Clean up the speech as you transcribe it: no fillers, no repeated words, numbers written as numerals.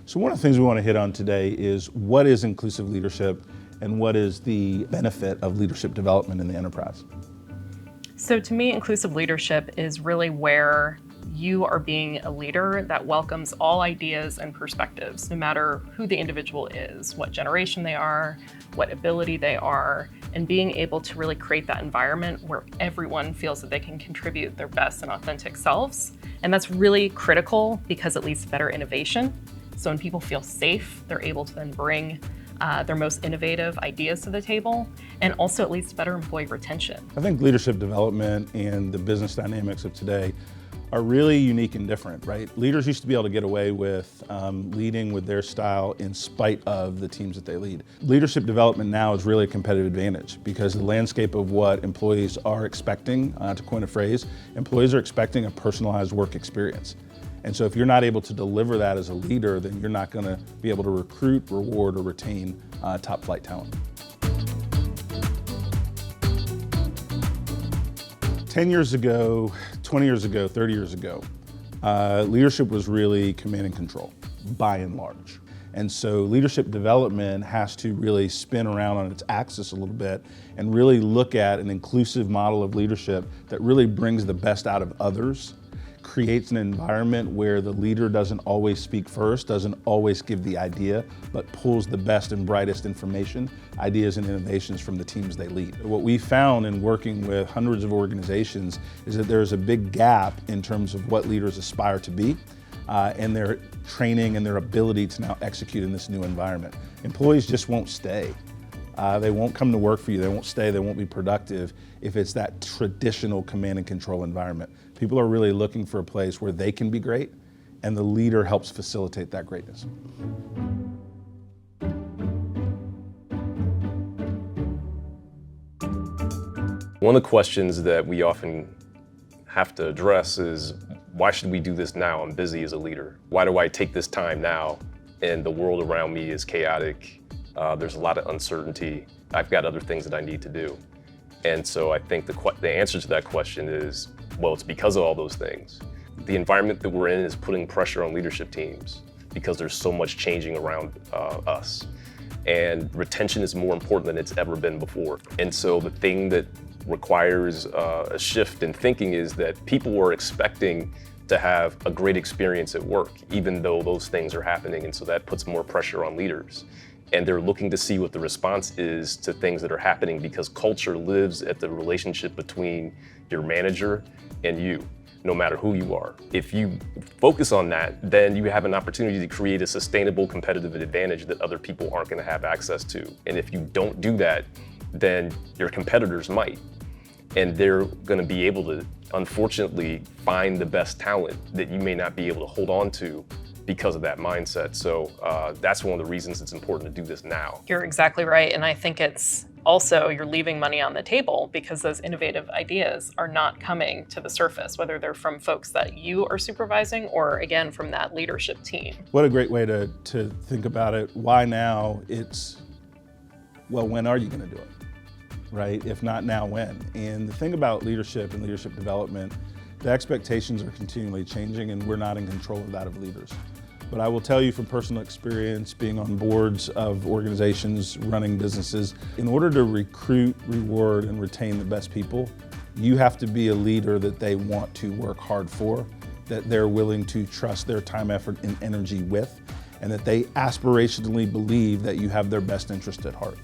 So one of the things we want to hit on today is what is inclusive leadership and what is the benefit of leadership development in the enterprise? So to me, inclusive leadership is really where you are being a leader that welcomes all ideas and perspectives, no matter who the individual is, what generation they are, what ability they are, and being able to really create that environment where everyone feels that they can contribute their best and authentic selves. And that's really critical because it leads to better innovation. So when people feel safe, they're able to then bring their most innovative ideas to the table, and also it leads to better employee retention. I think leadership development and the business dynamics of today are really unique and different, right? Leaders used to be able to get away with leading with their style in spite of the teams that they lead. Leadership development now is really a competitive advantage because the landscape of what employees are expecting, to coin a phrase, employees are expecting a personalized work experience. And so if you're not able to deliver that as a leader, then you're not going to be able to recruit, reward, or retain top flight talent. 10 years ago, 20 years ago, 30 years ago, leadership was really command and control, by and large. And so leadership development has to really spin around on its axis a little bit and really look at an inclusive model of leadership that really brings the best out of others, creates an environment where the leader doesn't always speak first, doesn't always give the idea, but pulls the best and brightest information, ideas and innovations from the teams they lead. What we found in working with hundreds of organizations is that there's a big gap in terms of what leaders aspire to be and their training and their ability to now execute in this new environment. Employees just won't stay. They won't come to work for you, they won't stay, they won't be productive if it's that traditional command and control environment. People are really looking for a place where they can be great and the leader helps facilitate that greatness. One of the questions that we often have to address is, why should we do this now? I'm busy as a leader. Why do I take this time now? And the world around me is chaotic. There's a lot of uncertainty. I've got other things that I need to do. And so I think the answer to that question is, well, it's because of all those things. The environment that we're in is putting pressure on leadership teams because there's so much changing around us. And retention is more important than it's ever been before. And so the thing that requires a shift in thinking is that people are expecting to have a great experience at work, even though those things are happening. And so that puts more pressure on leaders. And they're looking to see what the response is to things that are happening because culture lives at the relationship between your manager and you, no matter who you are. If you focus on that, then you have an opportunity to create a sustainable competitive advantage that other people aren't going to have access to. And if you don't do that, then your competitors might. And they're going to be able to, unfortunately, find the best talent that you may not be able to hold on to because of that mindset. So that's one of the reasons it's important to do this now. You're exactly right. And I think it's also you're leaving money on the table because those innovative ideas are not coming to the surface, whether they're from folks that you are supervising or again, from that leadership team. What a great way to think about it. Why now? It's, well, when are you going to do it? Right? If not now, when? And the thing about leadership and leadership development, the expectations are continually changing and we're not in control of that of leaders. But I will tell you from personal experience, being on boards of organizations, running businesses, in order to recruit, reward, and retain the best people, you have to be a leader that they want to work hard for, that they're willing to trust their time, effort, and energy with, and that they aspirationally believe that you have their best interest at heart.